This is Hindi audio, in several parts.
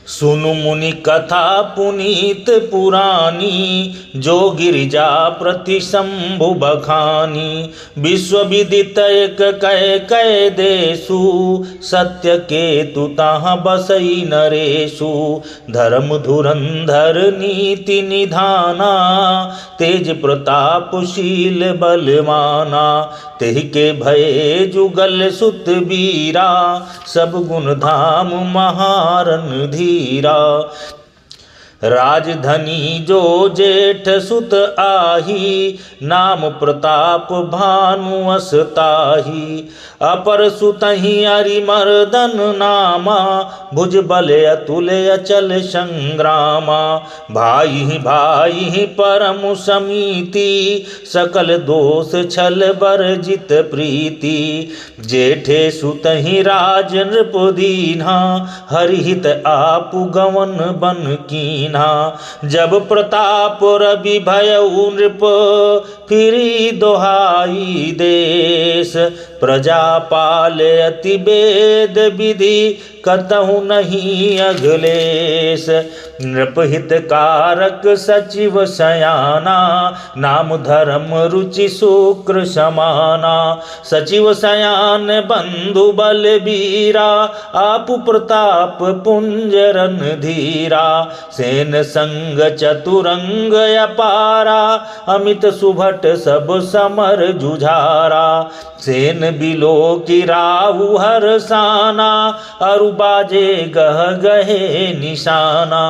सुनु मुनि कथा पुनीत पुरानी, जो गिरिजा प्रति शंभु बखानी। विश्व विदित एक कह कह देशु, सत्य केतु ताह बसई नरेशु। धर्म धुरंधर नीति निधाना, तेज प्रतापशील बलवाना। तेहि के भये जुगल सुत बीरा, सब गुण धाम महारन धीरा। राजधनी जो जेठ सुत आही, नाम प्रताप भानु असताही। अपर सुतहि अरिमर्दन नामा, भुज बल अतुल्य अचल संग्रामा। भाई भाई परम समीति, सकल दोष छल वर्जित प्रीति। जेठे सुतहि राज नृप दीन्हा, हरिहित आपु गवन बन कीन्हा। जब प्रताप रवि भयउ नृप, फिरी दोहाई देश। प्रजा पाले अति वेद विधि, कतहु नहीं अगलेश। नृपहित कारक सचिव सयाना, नाम धर्म रुचि शुक्र समाना। सचिव सयान बंधु बलबीरा, आपु प्रताप पुंजरन धीरा। सेन संग चतुरंग अपारा, अमित सुभट सब समर जुझारा। सेन बिलो की राहु हरसाना, अरु बाजे गह गहे निशाना।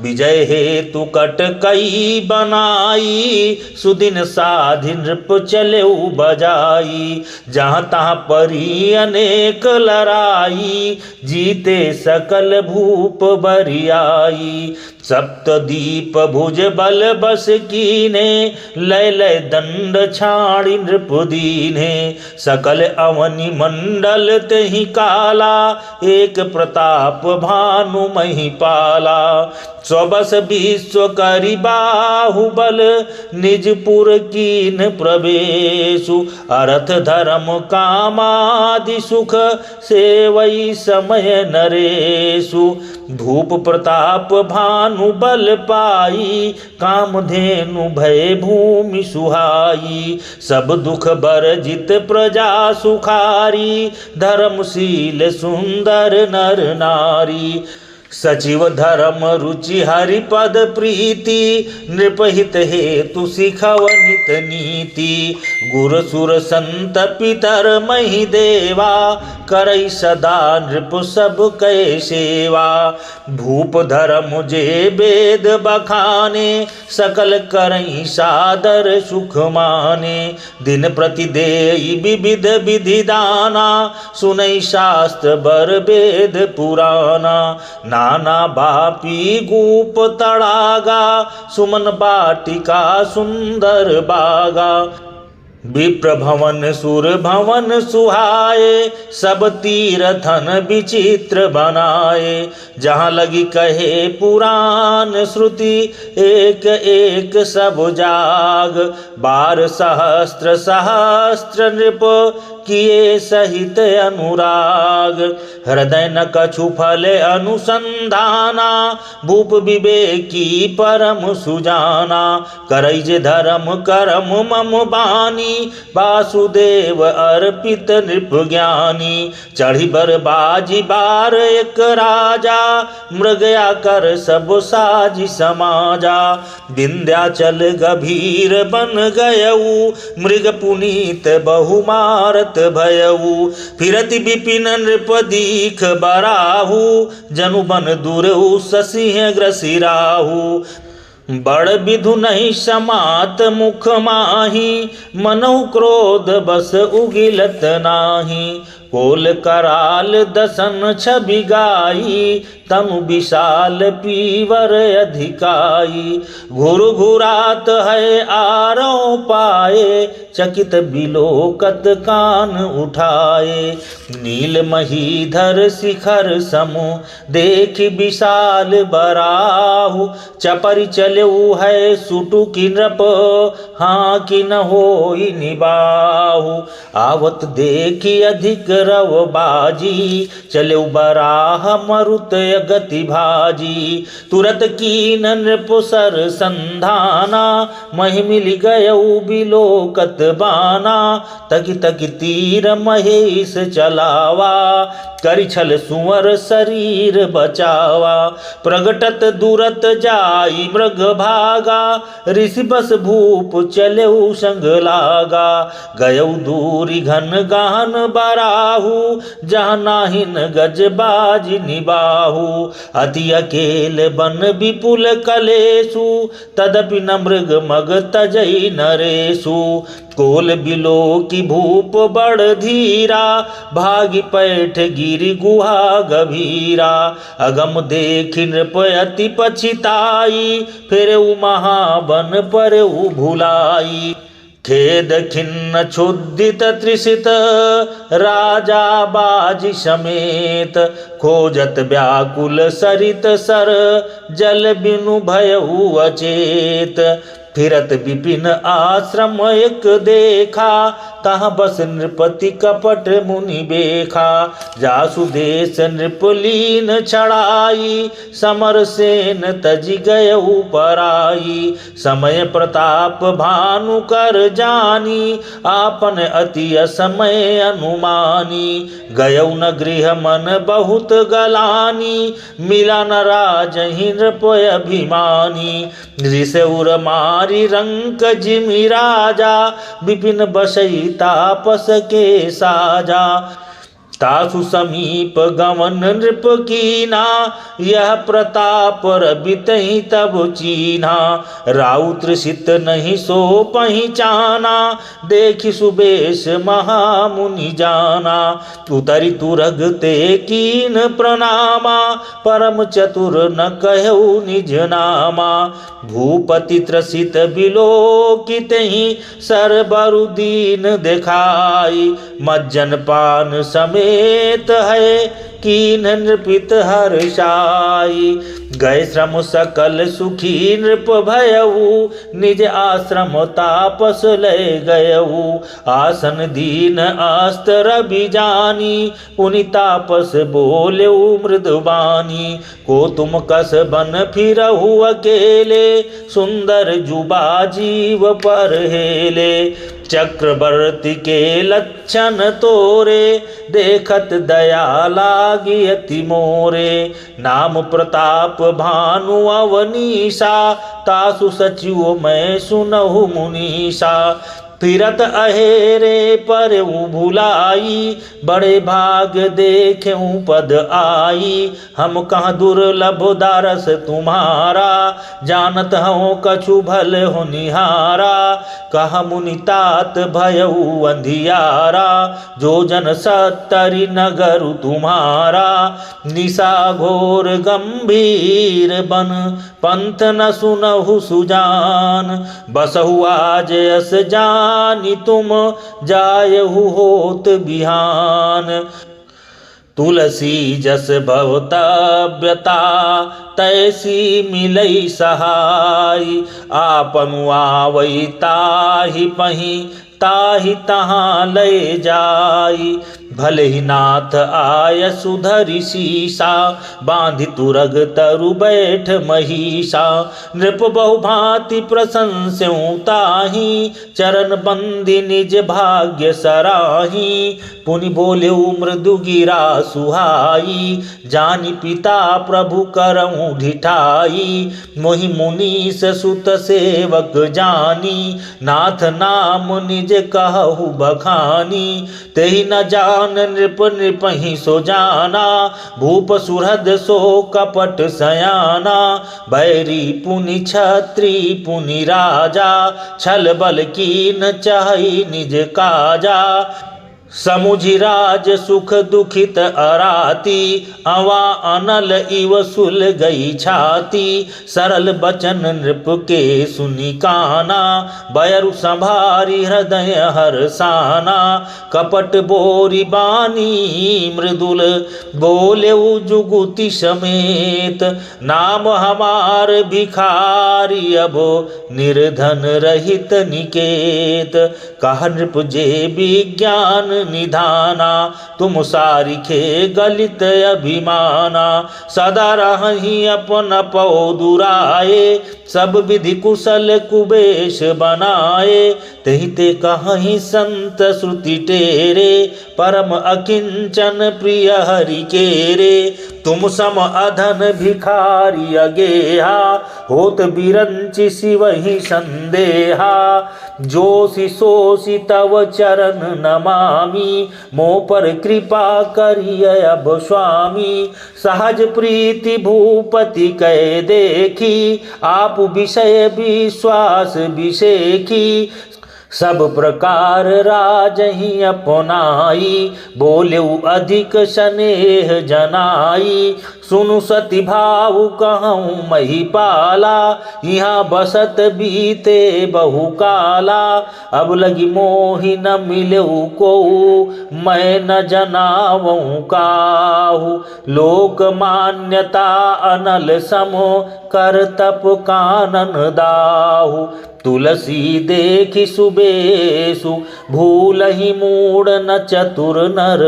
विजय हेतु कट कई बनाई, सुदिन साधि नृप चलेउ बजाई। जहाँ तहाँ परी अनेक लड़ाई, जीते सकल भूप बरियाई। सप्तदीप भुज बल बस कीने, लय लय दंड छाड़ी नृप दीने। सकल अवनि मंडल तेहि काला, एक प्रताप भानु महिपाला। स्वबस विश्व करि बाहुबल, निजपुर कीन प्रवेशु। अर्थ धर्म कामादि सुख, सेवई समय नरेशु। धूप प्रताप भानु बल पाई, कामधेनु भय भूमि सुहाई। सब दुख बरजित प्रजा सुखारी, धर्मशील सुंदर नर नारी। सचिव धर्म रुचि हरिपद प्रीति, नृपहित हेतु सिखव नित नीति। गुर सुर संत पितर महि देवा, करई सदा नृप सब कै सेवा। भूप धर्म जे वेद बखाने, सकल करई सादर सुख माने। दिन प्रति देई विविध विधि दाना, सुनई शास्त्र बर वेद पुराना। नाना बापी गूप तड़ागा, सुमन बाटिका सुंदर बागा। विप्र भवन सुर भवन सुहाए, सब तीर्थन विचित्र बनाए। जहाँ लगी कहे पुराण श्रुति, एक एक सब जाग। 12 सहस्त्र सहस्त्र नृप, किए सहित अनुराग। हृदय न कछु फल अनुसंधाना, भूप विवेकी परम सुजाना। करई जे धर्म करम मम बानी, वासुदेव अर्पित नृप ज्ञानी। चढ़ी बर बाजी बार एक राजा, मृगया कर सब साजी समाजा। विंध्याचल गभीर बन गयऊ, मृग पुनीत बहु मारत भयऊ। फिरति विपिन नृप दीख बराहु, जनु बन दुरहु ससिंह ग्रसिराहु। बड़ विधु नहीं समात मुख माही, मनौ क्रोध बस उगिलत नाही। कोल कराल दसन छवि गाई, तनु विशाल पीवर अधिकाई। घुर घुरात है आरो पाए, चकित बिलोकत कान उठाए। नील महीधर शिखर समु, देख विशाल बराहु। चपरि चलेऊ है सुटु की नृप, हाँ कि न होई निबाहु। आवत देखी अधिक रव बाजी, चले बराह मरुत गति भाजी। तुरत कीन नृप सर संधाना, महि मिल गयऊ बिलोकत बाना। तकी तकी तीर महेश चलावा, करि छल सुअर शरीर बचावा। प्रगटत दूरत जाई मृग भागा, ऋषि बस भूप चलेऊ संग लागा। गयऊ दूरी घन गहन बराहु, जहाँ नाहिन गज बाज निबाहु। अति अकेल बन विपुल कलेसु, तदपि न मृग मग तजई नरेसु। कोल बिलो की भूप बड़ धीरा, भागी पैठ गिरि गुहा गभीरा। अगम देखि नृप अति पछिताई, फिर महाबन पर भुलाई। खेद खिन्न क्षुदित त्रिषित, राजा बाजी समेत। खोजत व्याकुल सरित सर, जल बिनु भयउ अचेत। फिरत विपिन आश्रम एक देखा, तहाँ बस नृपति कपट मुनि बेखा। जासु देश नृपलीन छड़ाई, समर सेन तजि गयऊ पराई। समय प्रताप भानु कर जानी, आपन अति असमय अनुमानी। गयऊ न गृह मन बहुत गलानी, मिला न राजहि नृप अभिमानी। ऋषउर मारी रंक जिमि राजा, विपिन बसई तापस के साजा। तासु समीप गमन नृप कीना, यह प्रताप रबितहि तब चीन्हा। राउत ऋषित नहीं सो पहिचाना, देखि सुबेश महामुनि जाना। उतरि तुरग ते कीन प्रणामा, परम चतुर न कहऊ निज नामा। भूपति त्रसित बिलोकितहि, सर बरु दीन देखाई। मज्जन पान समेत है, कीन नृपित हर्षाई। गए श्रम सकल सुखी नृप भयऊ, निज आश्रम तापस लय गयऊ। आसन दीन अस्त्र बिजानी, पुनि तापस बोलेऊ मृदुबानी। को तुम कस बन फिरहु अकेले, सुंदर जुबा जीव पर हेले। चक्रवर्ती के लक्षण तोरे, देखत दया लागी अति मोरे। नाम प्रताप भानु अवनीशा, तासु सचिव मैं सुनहु मुनीषा। फिरत अहेरे पर भुलाई, बड़े भाग देखेऊ पद आई। हम कहाँ दुर्लभ दारस तुम्हारा, जानत हूँ कछु भल होनिहारा। कह मुनि तात भयऊ अंधियारा, जो जन 70 नगर तुम्हारा। निशा घोर गंभीर बन, पंथ न सुनहु सुजान। बसहु आज अस जानी तुम, जायहु होत बिहान। तुलसी जस भवतव्यता, तैसी मिलई सहाय। आपनु आवई ताहि पही, ताहि तहाँ लय जाई। भले ही नाथ आय सुधरि शीशा, बांधि तुरग तरु बैठ महिषा। नृप बहु भांति प्रशंस्यऊ ताहि, चरण बंदी निज भाग्य सराही। पुनि बोलेऊ मृदु गिरा सुहाई, जानि पिता प्रभु करऊँ ढिठाई। मोहि मुनीस सुत सेवक जानी, नाथ नाम निज कहु बखानी। तेहि न जान नृप नृपहि सो जाना, भूप सुहृद सो कपट सयाना। बैरी पुनि छत्री पुनि राजा, छल बल कीन चाहि निज काजा। समुझि राज सुख दुखित अराती, अवा अनल इव सुल गई छाती। सरल बचन नृप के सुनि काना, बयरु संभारी हृदय हरसाना। कपट बोरी बानी मृदुल, बोलेऊ जुगुति समेत। नाम हमार भिखारी, अब निर्धन रहित निकेत। कह नृप जे विज्ञान निधाना, तुम सारिखे गलित अभिमाना। सदा रही अपन पौ दुराए, सब विधि कुशल कुबेश बनाए। तहि ते कहीं संत श्रुति टेरे, परम अकिंचन प्रिय हरि के रे। तुम सम अधन भिखारी अगेहा, होत बिरंचि शिवहि संदेहा। जोषि सोषि तव चरण नमामि, मो पर कृपा करिय अब स्वामी। सहज प्रीति भूपति कै देखी, आप विषय विश्वास विषेखी। सब प्रकार राजहि अपनाई, बोलेउ अधिक स्नेह जनाई। सुनु सती भाव कहूँ महिपाला, यहाँ बसत बीते बहु काला। अब लगी मोहि न मिलऊ को, मैं न जनावऊँ काहू। लोक मान्यता अनल समो, कर तप कानन दाहू। तुलसी देखि सुबेसु, भूलहि मूढ़ न चतुर नर।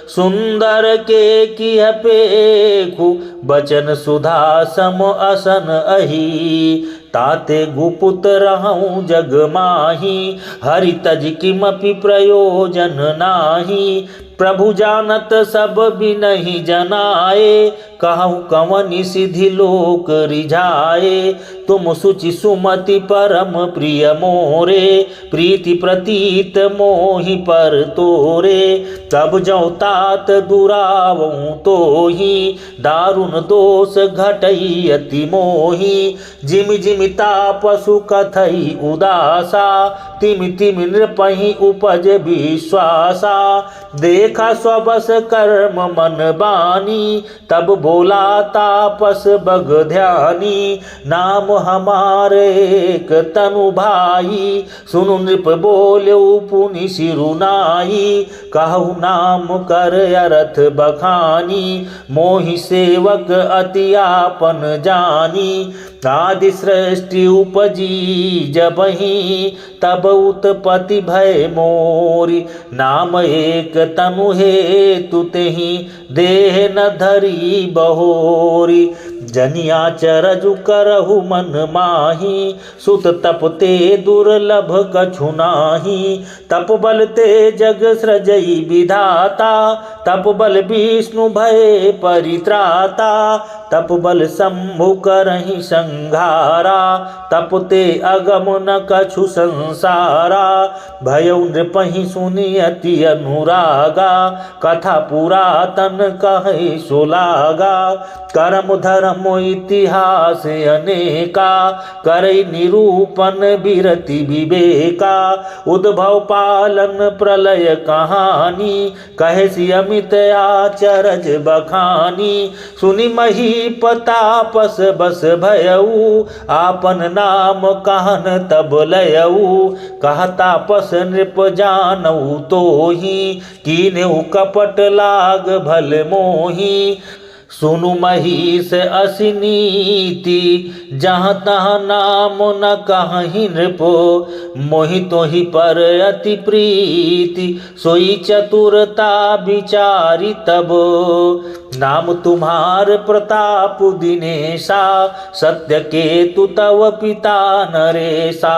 सुंदर के किह पेखु, बचन सुधा सम असन अही। ताते गुपुत रहूं जग माही, हरि तज किमपि प्रयोजन नाही। प्रभु जानत सब बिनहि जनाए, कहूँ कवनि सिद्धि लोक रिझाए। तुम सुचि सुमति परम प्रिय मोरे, प्रीति प्रतीत मोहि पर तोरे। तब जौ तात दुरावऊँ तोहि, दारुण दोष घटई अति मोहि। जिमि जिमि तापसु कथई उदासा, तिमि तिमि नृपहि उपज विश्वासा। देखा स्वबस कर्म मन बानी, तब बोला तापस बग ध्यानी। नाम हमारे एक तनु भाई, सुनु नृप बोलेउ पुनि सिरुनाई। कहु नाम कर अरथ बखानी, मोहि सेवक अति आपन जानी। आदि सृष्टि उपजी जबहि, तब उत्पत्ति भय मोरी। नाम एक तनु हेतु तेहि, देह न धरी बहोरी। जनिया चरजु करहु मन माही, सुत तप ते दुर्लभ कछु नाही। तप बल ते जग सृजई विधाता, तप बल विष्णु भय परित्राता। तप बल शंभु करहि संघारा, तप ते अगम न कछु संसारा। भयउ नृपहि सुनि अति अनुरागा, कथा पुरातन कहै सुलागा। कर्म धर्म इतिहास अनेका, करै निरूपण बिरति विवेका। उद्भव पालन प्रलय कहानी, कहे सि अमित आचरज बखानी। सुनि महीपतापस बस भयऊ, आपन नाम कहन तब लयऊ। कह तापस नृप जानऊ तोहि, कीन्हु कपट लाग भल मोहि। सुनु महिष असी नीति, जहाँ तहाँ नाम न कहीं नृपो। मोहि तोहि पर अति प्रीति, सोई चतुरता विचारी तब। नाम तुम्हार प्रताप दिनेशा, सत्य केतु तव पिता नरेशा।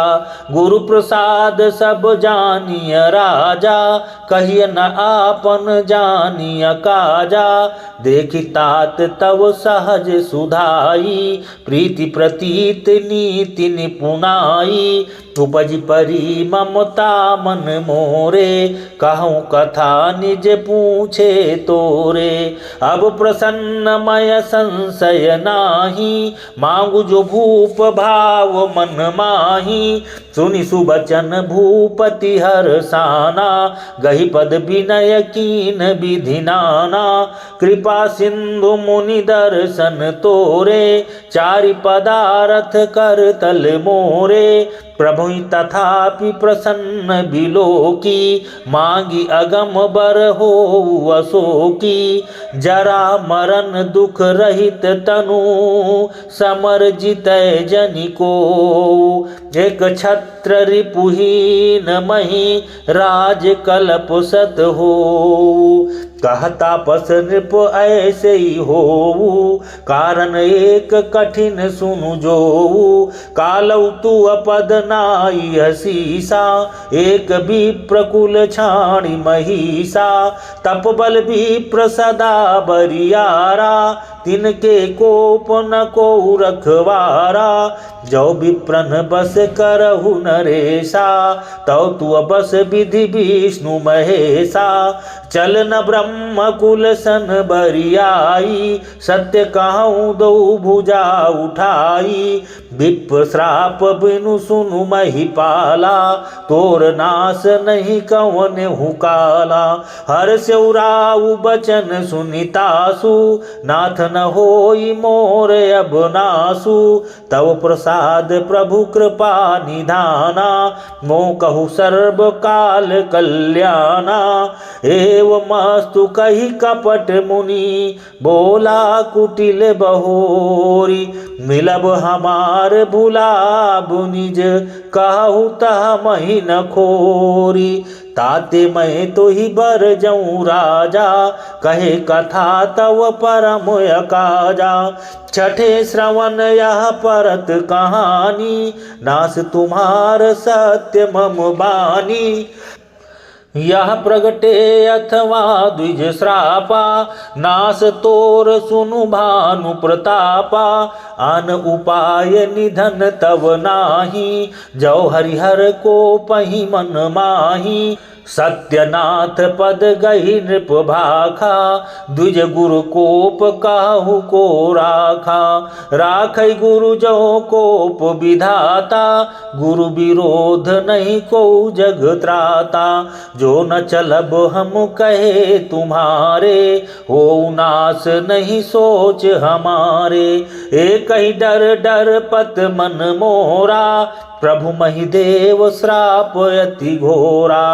गुरु प्रसाद सब जानिय राजा, कहिय न आपन जानिय काजा। देखि तात तव सहज सुधाई, प्रीति प्रतीत नीति निपुनाई। उपज परी ममता मन मोरे, कहूँ कथा निज पूछे तोरे। अब प्रसन्न मय संशय नाही, मांगु जो भूप भाव मन माही। सुनि सुबचन भूपति हरसाना, गहि पद विनय कीन विधि नाना। कृपा सिंधु मुनि दर्शन तोरे, चारि पदारथ कर तल मोरे। प्रभु तथापि प्रसन्न बिलोकी, मांगी अगम बर हो अशोकी। जरा मरण दुख रहित तनु, समर जितै जनि को। एक छत्र छत्र रिपुहीन मही राज कल्प सत हो। कहता पस नृप ऐसे ही हो, कारण एक कठिन सुनु जो। कालौ तू अपद नाई हसीसा, एक विप्र कुल छाणी महिषा। तप बल विप्र सदा बरियारा, तिनके कोप न को रखवारा। जो विप्रन बस करहु नरेशा, तौ तू बस विधि विष्णु महेशा। चल न ब्रह्म कुल सन बरियाई, सत्य कहूँ दो भुजा उठाई। विप्र श्राप बिनु सुनु महिपाला, तोर नाश नहीं कवन हुकाला। हर स्यौराउ बचन सुनितासु, नाथ न होई मोर अब नासु। तव प्रसाद प्रभु कृपा निधाना, मो कहु सर्व काल कल्याणा। एवमस्तु कही कपट मुनि, बोला कुटिल बहोरी। मिलब हमार भुलाब निज, कहु तह मही न खोरी। ताते मैं तो ही बर जाऊं राजा, कहे कथा तव परम अकाजा। छठे श्रवण यह परत कहानी, नास तुम्हार सत्य मम बानी। यह प्रगटे अथवा द्विज श्रापा, नास तोर सुनु भानु प्रतापा। आन उपाय निधन तव नाही, जो हरिहर को पही मन माही। सत्यनाथ पद गही नृप भाखा, द्विज गुरु कोप काहू को राखा। राखै गुरु जो कोप विधाता, गुरु विरोध नहीं को जग त्राता। जो न चलब हम कहे तुम्हारे, हो नाश नहीं सोच हमारे। एक ही डर डर पत मन मोरा, प्रभु महिदेव श्राप अति घोरा।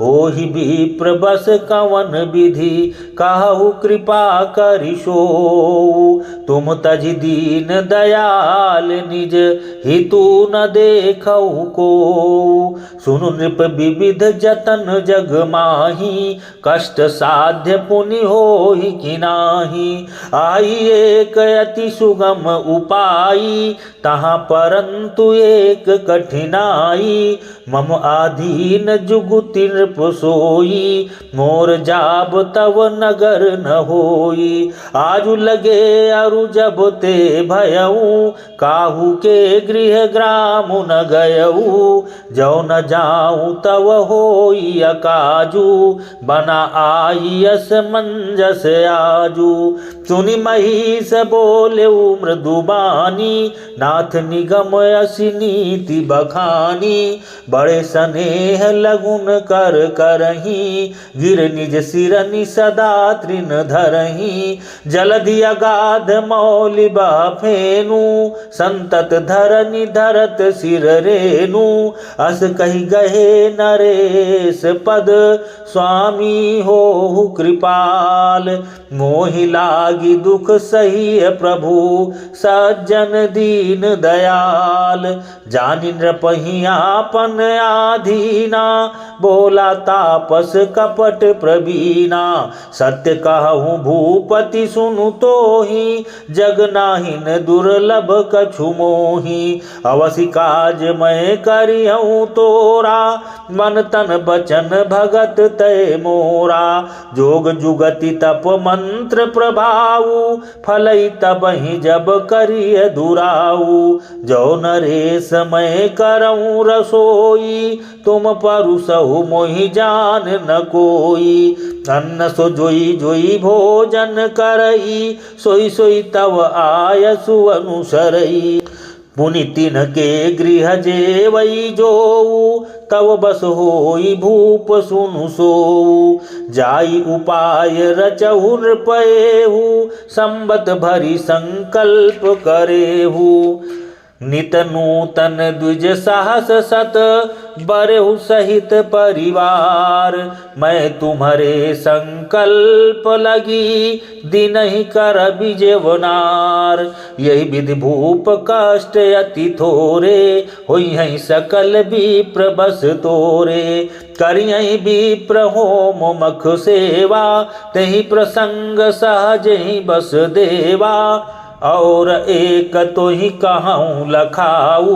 होहि विप्र बस कवन विधि, कहु कृपा करिशो। तुम तज दीन दयाल निज, हितु न देखऊ को। सुनु नृप विविध जतन जग माही, कष्ट साध्य पुनि होहि कि नाही। आई एक अति सुगम उपाई, तहाँ परंतु एक कठिनाई। मम आधीन जुगुति नृप सोई, मोर जाब तव नगर न होई। आजु लगे अरु जब ते भयऊ, काहू के गृह ग्राम न गयऊ। जो न जाऊं तव होई अकाजू, बना आई असमंजस आजू। सुनि महिष बोले मृदुबानी, नाथ निगम असी नीति बखानी। बड़े स्नेह लगुन कर करही, गिर निज सिरनि सदा तृण धरही। जलधि अगाध मौलि बाफेनु, संतत धरनि धरत सिर रेनु। अस कही गहे नरेश पद, स्वामी होहु कृपाल। मोहि लागी दुख सही प्रभु, सज्जन दीन दयाल। जानि नृपहि आपन आधीना, बोला तापस कपट प्रवीणा। सत्य कहूँ भूपति सुनु तोहि, जग नाहिन दुर्लभ कछु मोहि। अवसि काज मैं करिहूँ तोरा, मन तन बचन भगत तय मोरा। जोग जुगति तप मंत्र प्रभाऊ, फलई तबहि जब करिय दुराऊ। जो नरेश मैं करऊँ रसोई, तुम परुसहु मोहि जान न कोई। अन्न सो जोई जोई भोजन करई, सोई सोई तव आयसु अनुसरई। पुनि तिनके गृह जेवई जोऊ, तव बस होई भूप सुनु सोऊ। जाई उपाय रचहु नृपयेहु, संबत भरी संकल्प करेहु। नित नूतन द्विज साहस सत, बरहु सहित परिवार। मैं तुम्हारे संकल्प लगी दिन ही कर बिजेवनार। यही विधि भूप कष्ट अति थोरे होई है सकल विप्र बस तोरे। करियहि विप्र होम मख सेवा तहि प्रसंग सहज ही बस देवा। और एक तो ही कहूँ लखाऊ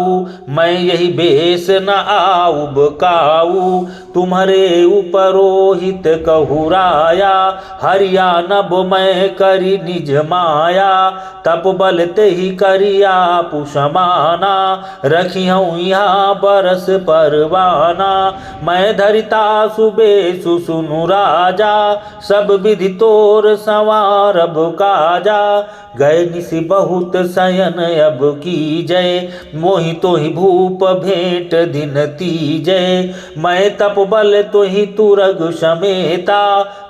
मैं यही बेस न आऊ बकाऊ। तुम्हारे उपरोहित कहूराया हरिया नभ मैं करी निज माया। तप बल ते ही करिया पुषमाना रखियऊँ यहाँ बरस परवाना। मैं धरिता सुबेसु सुनु राजा सब विधि तोर संवारब काजा। गए निसि बहुत शयन अब की जय मोहि तो ही भूप भेंट दिन तीजय। मैं तप बल तो ही तुरग समेता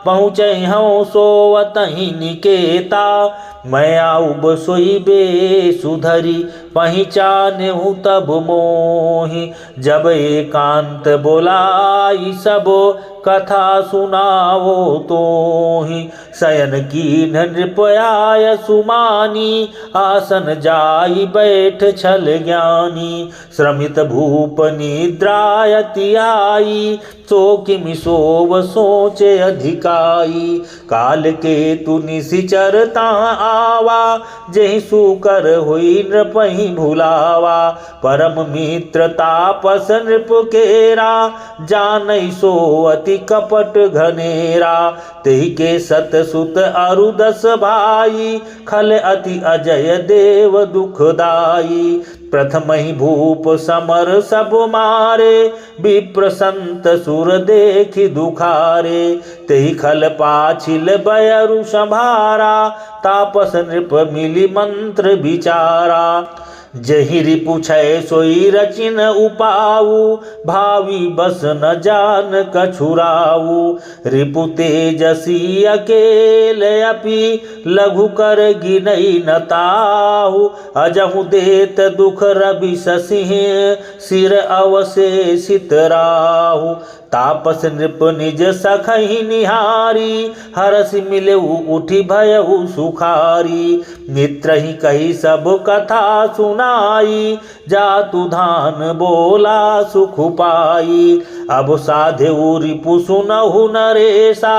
पहुँचे हूँ सोवतहि निकेता। मैं आऊब सोईबे सुधरी पहचाने हूँ तब मोहि। जब एकांत बोलाई सब कथा सुनावो तोहि। शयन की नृपयाय सुमानी आसन जाई बैठ छल ज्ञानी। श्रमित भूप निद्रायति आई सो किमि सोव सोचे अधिकाई। काल के तु निशिचरता आवा जहि सुकर हुई नृपहि भुलावा। परम मित्र तापस नृप केरा जानई सो अति कपट घनेरा। तेहि के सत सुत अरु दस भाई खल अति अजय देव दुखदाई। प्रथम ही भूप समर सब मारे विप्र संत सुर देखि दुखारे। तेहि खल पाछिल बयरु संभारा तापस नृप मिली मंत्र विचारा। जहि रिपु छय सोई रचिन उपाऊ भावी बस न जान कछुराऊ। रिपु तेजसी अकेल अपि लघु कर गिनई न ताहु। अजहु देत दुख रवि शशिह सिर अवशेषित राहु। तापस नृप निज सखहि निहारी हरसि मिलऊ उठि भयउ सुखारी। मित्र ही कही सब कथा सुनाई जातु धान बोला सुख पाई। अब साधु रिपु सुनहु नरेशा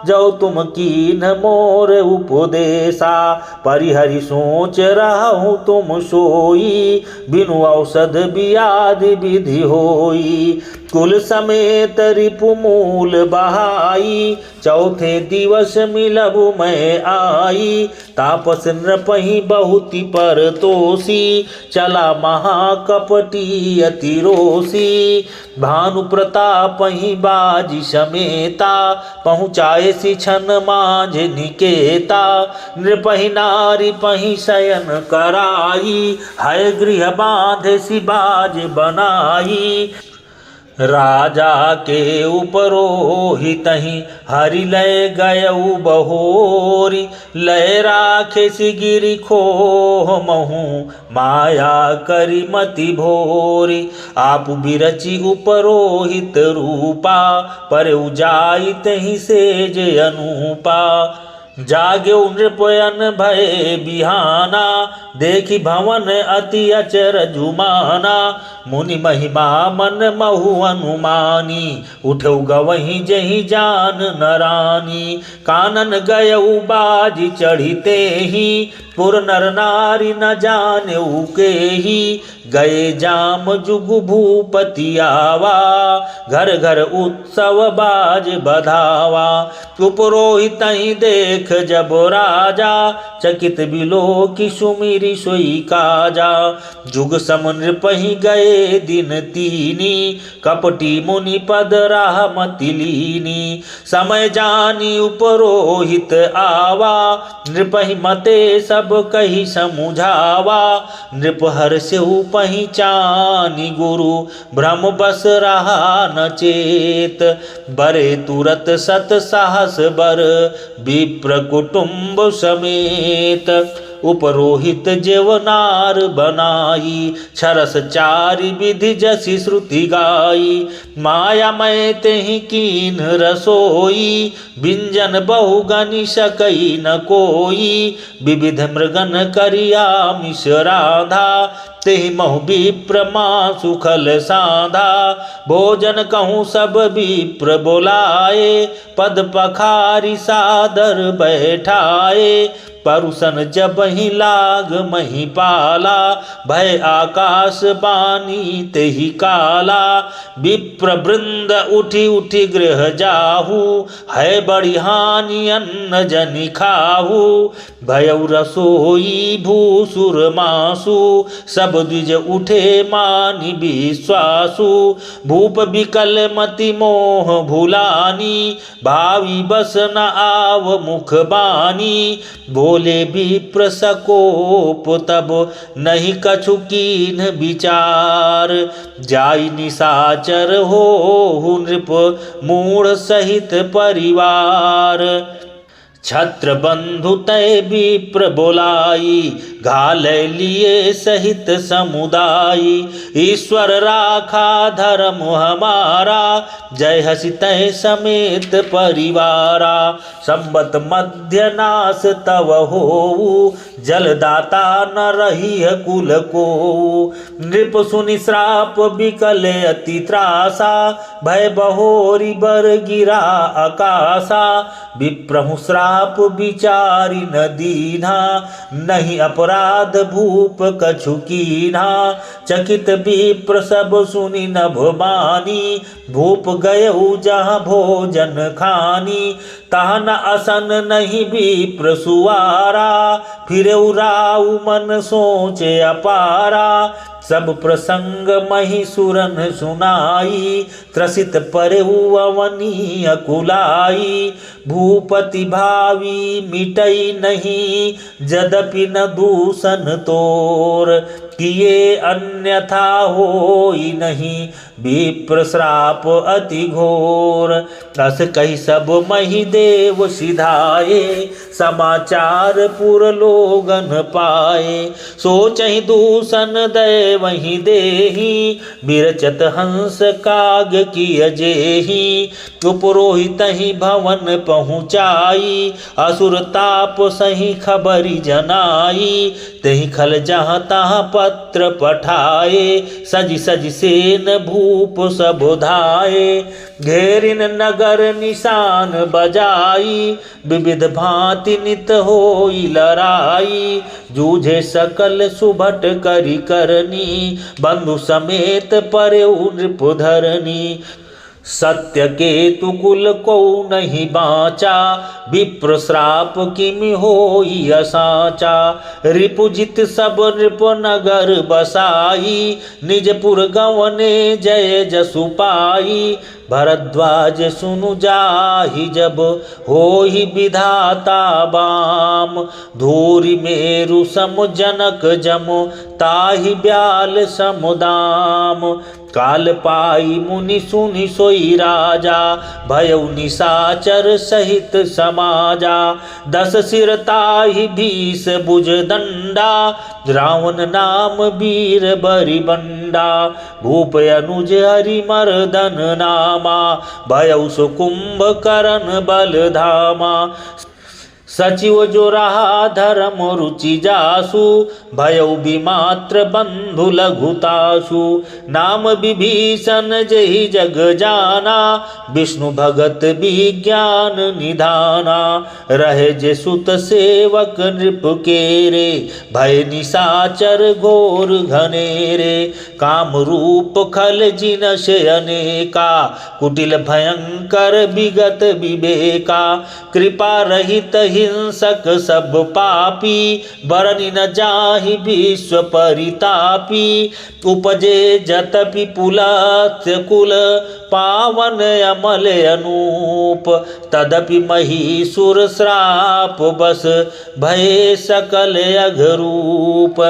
जो तुम कीन मोर उपदेशा। परिहरि सोच रहु तुम सोई बिनु औषध बियाधि विधि होई। कुल समेत रिपु मूल बहाई चौथे दिवस मिलबु मैं आई। तापस नृपहि बहुति परतोषी चला महाकपटी अति रोषी। भानु प्रताप ही बाजी समेता पहुँचाए सी छन माझ निकेता। नृपहि नारी पहि शयन कराई है गृह बांधे सी बाज बनाई। राजा के उपरोहित ही हरि लय गयऊ बहोरी। लय राखे सी गिरि खोह महू माया करी मति भोरी। आप बिरचि उपरोहित रूपा पर उजाइत ही सेज अनुपा। जाग्यो नृपयन भय बिहाना देखी भवन अति अचर जुमाना। मुनि महिमा मन महु अनुमानी उठौ गवही जही जान नरानी। कानन गयऊ बाजी चढ़िते ही पुर नर नारी न जानेऊ के ही। गए जाम जुगु भूपति आवा घर घर उत्सव बाज बधावा। उपरोहित ही देख जब राजा चकित बिलो की सुमिरी सोई काजा। जुग सम नृपहि गए दिन तीनी कपटी मुनि पद राह मति लीनी। समय जानी उपरोहित आवा नृपहि मते सब कही समुझावा। नृप हर्षउ पहिचानी गुरु भ्रम बस रहा न चेत। बरे तुरत सत साहस बर विप्र कुटुंब समेत। उपरोहित जेवनार बनाई। छरस चारि विधि जसी श्रुति गाई। माया मैं तेहि कीन रसोई, व्यंजन बहुगनि सकई न कोई। विविध मृगन करिया मिष राधा, तेहि महु विप्र मासु खल साधा। भोजन कहूँ सब विप्र बोलाए, पद पखारी सादर बैठाए। परुसन जब ही लाग मही पाला, भय आकाश बानी तेहि काला। विप्र वृंद उठी उठी गृह जाहू, है बड़ी हानि अन्न जनि खाहू। भयउ रसोई भूसुर मासु, सब द्विज उठे मानि विश्वासु। भूप विकल मति मोह भुलानी, भावी बस न आव मुख बानी। बोले विप्र सकोप तब नहीं कछु कीन विचार, जाई निशाचर हो नृप मूढ़ सहित परिवार। छत्र बंधु तय विप्र बोलाई, घाल लिए सहित समुदायी। ईश्वर राखा धर्म हमारा, जय हसी तय समेत परिवारा। संबत मध्य नाश तव होऊ, जलदाता न रही कुल को। नृप सुनि श्राप विकल अति त्रासा, भय बहोरी बर गिरा आकाशा। विप्रहु श्राप विचारि न दीन्हा, नहीं अपराध भूप कछु कीन्हा। चकित विप्र सब सुनि नभ मानी, भूप गयऊ जहाँ भोजन खानी। तहाँ न असन नहीं विप्र सुवारा, फिरऊ राउ मन सोचे अपारा। सब प्रसंग मही सुरन सुनाई, त्रसित परेऊ अवनी अकुलाई। भूपति भावी मिटई नहीं, जदपि न दूषण तोर। किए अन्यथा होई नहीं, विप्र श्राप अति घोर। अस कही सब मही देव सिधाए, समाचार पुर लोगन पाए। सोचहि दूषण दय वही देही, बिरचत हंस काग किय जेही। उपरोहित ही भवन पहुँचाई, असुर ताप सही खबरी जनाई। तही खल जहाँ तहाँ पत्र पठाए, सज सज सेन भूप सब धाये। घेरिन नगर निशान बजाई, विविध भांति नित होई लड़ाई। जूझे सकल सुभट करी करनी, बंधु समेत परेऊ नृप धरनी। सत्य केतु कुल को नहीं बाचा, विप्र श्राप किमि होई असाचा। रिपुजित सब नृप नगर बसाई, निजपुर गवने जय जसु पाई। भरद्वाज सुनु जाहि जब, होहि विधाता बाम। धूरि मेरु सम जनक जमु, ताहि ब्याल समुदाम। काल पाई मुनि सुनि सोई राजा, भयउ निशाचर सहित समाजा। 10 सिर ताहि 20 भुज दंडा, रावण नाम वीर बरिबंडा। भूप अनुज हरि मर्दन नामा, भयउ सुकुंभ करण बल धामा। सचिव जो रहा धर्म रुचि जासु, भयउ विमात्र बंधु लघुतासु। नाम विभीषण जेहि जग जाना, विष्णु भगत विज्ञान निधाना। रहे जे सुत सेवक नृप केरे, भय निशाचर घोर घनेरे। काम रूप खल जिनस अनेका, कुटिल भयंकर विगत विवेका। कृपा रहित हिंसक सब पापी, बरनि न जाहि विश्व परितापी। उपजे जतपि पुलत्य कुल, पावन अमल अनूप। तदपि महीसुर श्राप बस, भये सकल अघरूप।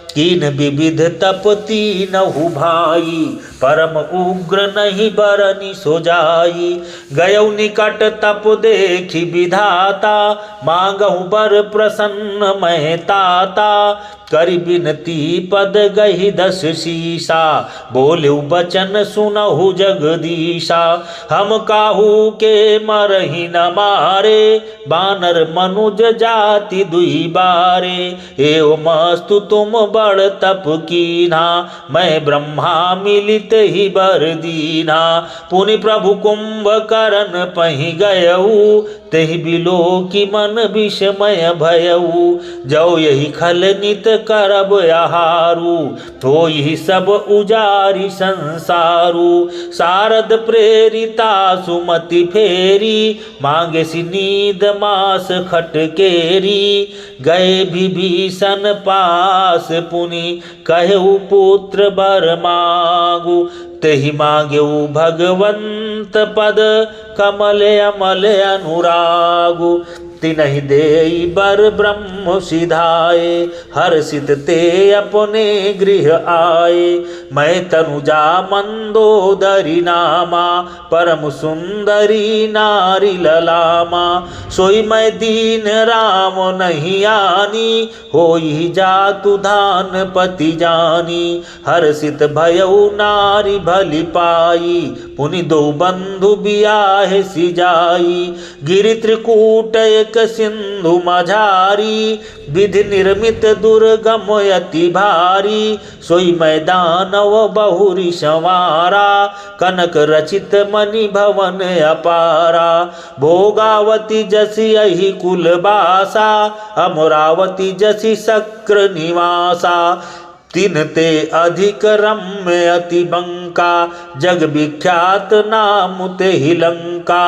कीन विविध तप तीनहु भाई, परम उग्र नहीं बरनी सो जाई। गयौ निकट तप देखी विधाता, मांगहु बर प्रसन्न मैं ताता। करि बिनती पद गही 10 शीसा, बोलु बचन सुनहु जगदीशा। हम काहू के मरहि न मारे, बानर मनुज जाति दुई बारे। एव मस्तु तुम बड़ तप कीना, मैं ब्रह्मा मिलित ही बर दीना। पुनि प्रभु कुंभकर्ण पहि गयऊ, तेहि बिलो की मन विषमय भयऊ। जो यही खल नित करब आहारू, तो यही सब उजारी संसारू। शारद प्रेरिता सुमति फेरी, मांगे सी नींद मास खटकेरी। गए विभीषण पास पुनि, कहु पुत्र बर मांगू। तेहि मांगेऊ भगवंत पद, कमल अमल अनुरागु। तिनहि देई बर ब्रह्म सिधाए, हर्षित ते अपने गृह आए। मैं तनुजा मंदोदरी नामा, परम सुंदरी नारी ललामा। सोई मैं दीन राम नहीं आनी, होई जातु धान पति जानी। हर्षित भयउ नारी भली पाई, पुनि दो बंधु बियाहे सिजाई। गिरि त्रिकूट एक सिंधु मझारी, विधि निर्मित दुर्गम अति भारी। सोई मैदानव बहुरी संवारा, कनक रचित मणि भवन अपारा। भोगावती जसी अहि कुलबासा, अमरावती जसी शक्र निवासा। तीन ते अधिक रम्य अति बंका, जग विख्यात नाम ते ही लंका।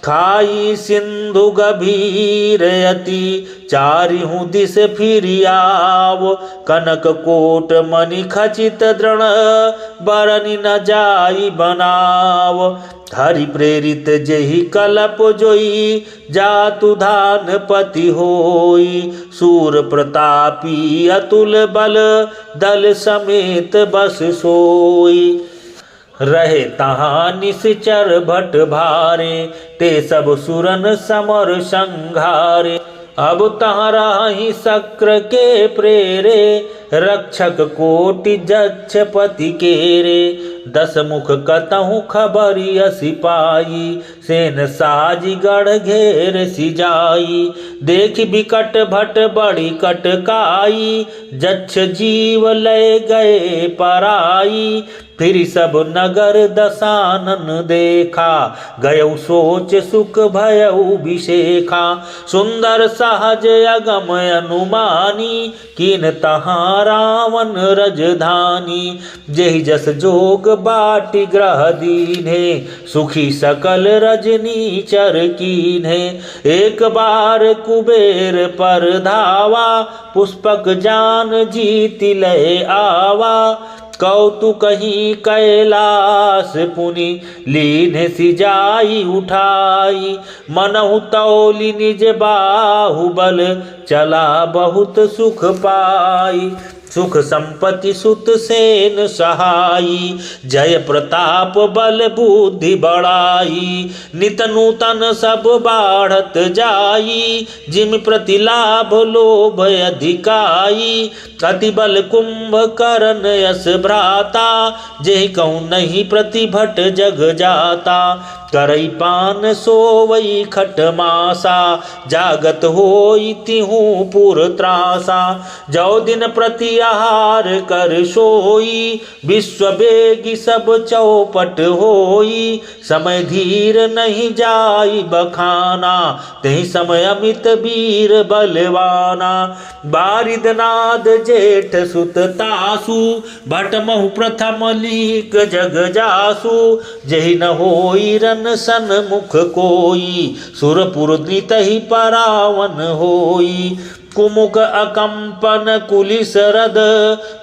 खाई सिंधु गभीर अति, चारिहु दिस फिरियाव। कनक कोट मणि खचित दृढ़, बरनि न जाई बनाव। हरि प्रेरित जेहि कलप जोई, जातु धान पति होई। सूर प्रतापी अतुल बल, दल समेत बस सोई। रहे तहाँ निश्चर भट भारे, ते सब सुरन समर संघारे। अब तहाँ राही शक्र के प्रेरे, रक्षक कोटि जक्ष पति केरे। 10 मुख कतहु खबरी सिपाही, सेन साजी गढ़ घेर सिजाई। देख बिकट भट बड़ी कटकाई, जक्ष जीव लय गए पराई। फिर सब नगर दसानन देखा, गयौ सोच सुख भयउ विशेखा। सुंदर सहज अगम अनुमानी, कीन तहाँ रावण रजधानी। जेहि जस जोग बाटी ग्रह दीन्हे, सुखी सकल रजनी चर कीन्हे। एक बार कुबेर पर धावा, पुष्पक जान जीति लय आवा। कौतुक ही कैलास पुनि, लीन सिजाई उठाई। मनहु तौली निज बाहुबल, चला बहुत सुख पाई। सुख संपत्ति सुत सेन सहाई, जय प्रताप बल बुद्धि बढ़ाई। नित नूतन सब बाढ़त जाई, जिम प्रति लाभ लोभ अधिकाई। अति बल कुंभकर्ण यस भ्राता, जेहि कहूँ नहीं प्रतिभट जग जाता। करई पान सोवई खट मासा, जागत होई तिहूँ पुर त्रासा। जो दिन प्रति आहार कर सोई, विश्व बेगी सब चौपट होई। समय धीर नहीं जाई बखाना, तेहि समय अमित वीर बलवाना। बारिदनाद जेठ सुत तासु, भटमहु प्रथम लीक जग जासु। जेहि न होई रन सन्मुख कोई, सुरपुर नितहि परावन होई। कुमुक अकंपन कुलिस रद,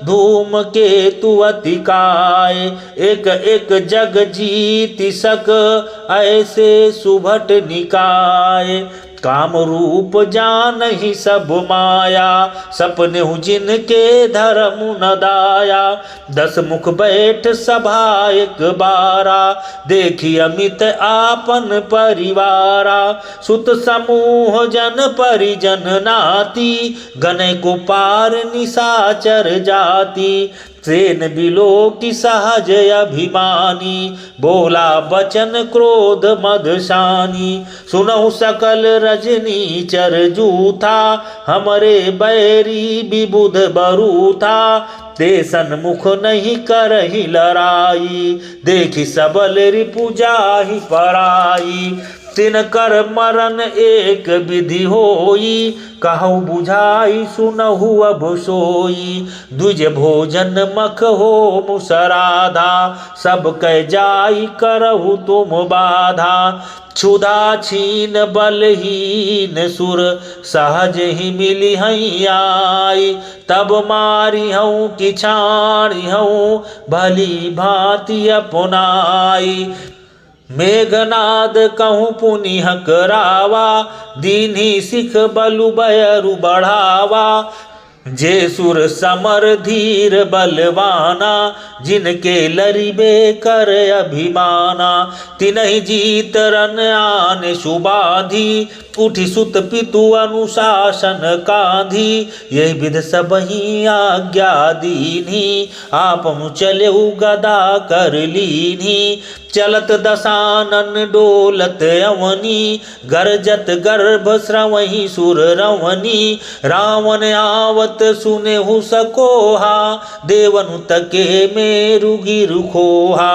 धूम केतु अतिकाय। एक एक जग जीति सक, ऐसे सुभट निकाय। काम रूप जानहि सब माया, सपने जिनके धर्म न दाया। 10 मुख बैठ सभा एक बारा, देखी अमित आपन परिवारा। सुत समूह जन परिजन नाती, गने को पार निशाचर जाति। सेन बिलो की सहज अभिमानी, बोला बचन क्रोध मदशानी। सुनहु सकल रजनी चर जूथा, हमरे बैरी विबुध बरूथा। ते सन्मुख नहीं करहि लड़ाई, देखी सबल रिपु जाहि पराई। तिन कर मरण एक विधि होई, कहु बुझाई सुनहु अब सोई। द्विज भोजन मख हो मुसराधा, सब कह जाई करहु तुम बाधा। क्षुधा छीन बलहीन सुर, सहज ही मिली हई आई। तब मारी हूँ कि छाणी हूँ, भली भांति अपनाई। मेघनाद कहूँ पुनिह करावा, दीन्ही सिख बलु बयरु बढ़ावा। जे सुर समर धीर बलवाना, जिनके लरिबे कर अभिमाना। तिनहि जीत रन आन सुबाधी, उठी सुत पितु अनुशासन कांधी। यही विध सबही आज्ञा दीन्ही, आपमु चलेउ गदा कर लीन्ही। चलत दशानन डोलत अवनी, गरजत गर्भ स्रवहि सुर रवनी। रावण आवत सुनेहु सकोहा, देवनु तके मेरु गिरु खोहा।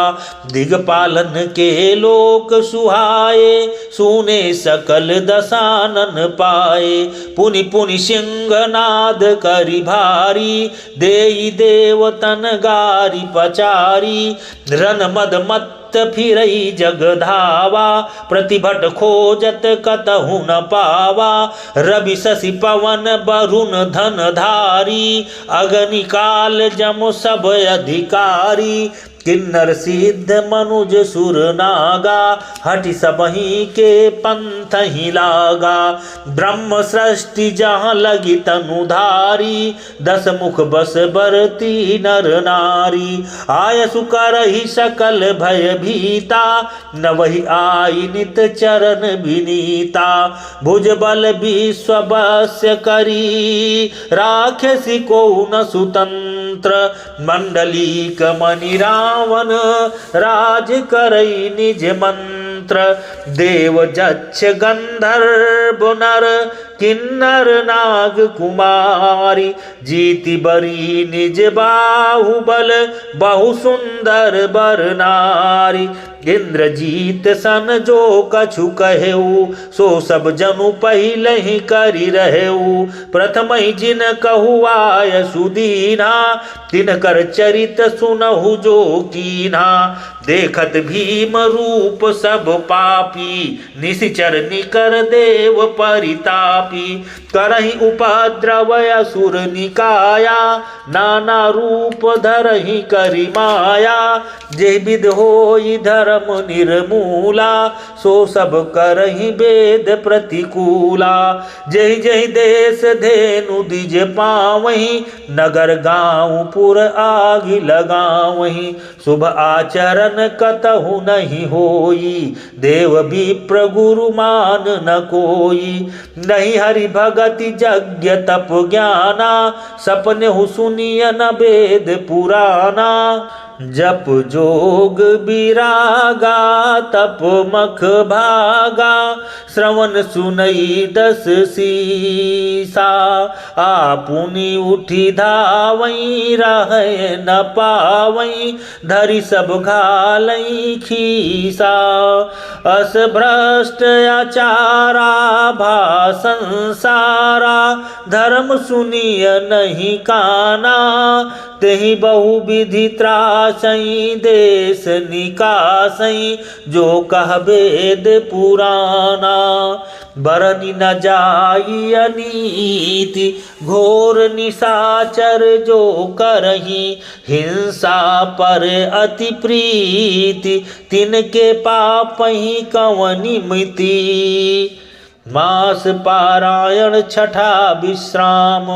दिगपालन के लोक सुहाए, सुने सकल दशानन पाए। पुनि पुनि सिंहनाद करि भारी, देई देवतन गारी पचारी। रन मद मत फिरई जग धावा, प्रतिभट खोजत कतहु न पावा। रवि शशि पवन वरुण धन धारी, अग्नि काल जम सब अधिकारी। किन्नर सिद्ध मनुज सुर नागा, हटि सबही के पंथ ही लागा। ब्रह्म सृष्टि जहाँ लगी तनुधारी, 10 मुख बस बरती नर नारी। आयसु करहि सकल भय भीता, न वही आई नित चरण विनीता। भुज बल विश्ववस्य करी, राखसी को न सुतंत्र। मंडलीक मणि रावण, राज करई निज मंत्र। देव जक्ष गंधर्व नर, किन्नर नाग कुमारी। जीति बरी निज बाहुबल, बहु सुंदर बर नारी। इंद्रजीत सन जो कछु कहेऊ, सो सब जनु पहिले ही करि रहेऊ। प्रथम ही जिन कहु आय सुदीना, तिन कर चरित सुनहु जो कीना। देखत भीम रूप सब पापी, निशिचर निकर देव परितापी। करहि उपद्रव असुर निकाया, नाना रूप धरहि करि माया। जे विध होई धर्म निर्मूला, सो सब करहि वेद प्रतिकूला। जहि जहि देश धेनु द्विज पावहीं, नगर गाँव पुर आग लगावहीं। शुभ आचरण कतहु नहीं होई, देव विप्र गुरु मान न कोई। नहीं हरि भगति यज्ञ तप ज्ञाना, सपने हु सुनिय न वेद पुराना। जप जोग विरागा, तप मख भागा। श्रवण सुनई 10 सीसा, आपुनि उठी धावई। रहे न पावई, धरि सब घालई खीसा। अस भ्रष्ट आचारा, भा संसारा। धर्म सुनिय नहीं काना, तेहि बहु विधि त्रासई। देश निकासई, जो कह वेद पुराना। बरनि न जाई अनीति, घोर निशाचर जो करही। हिंसा पर अति प्रीति, तिनके पापहि कवनि मिति। मास पारायण छठा विश्राम।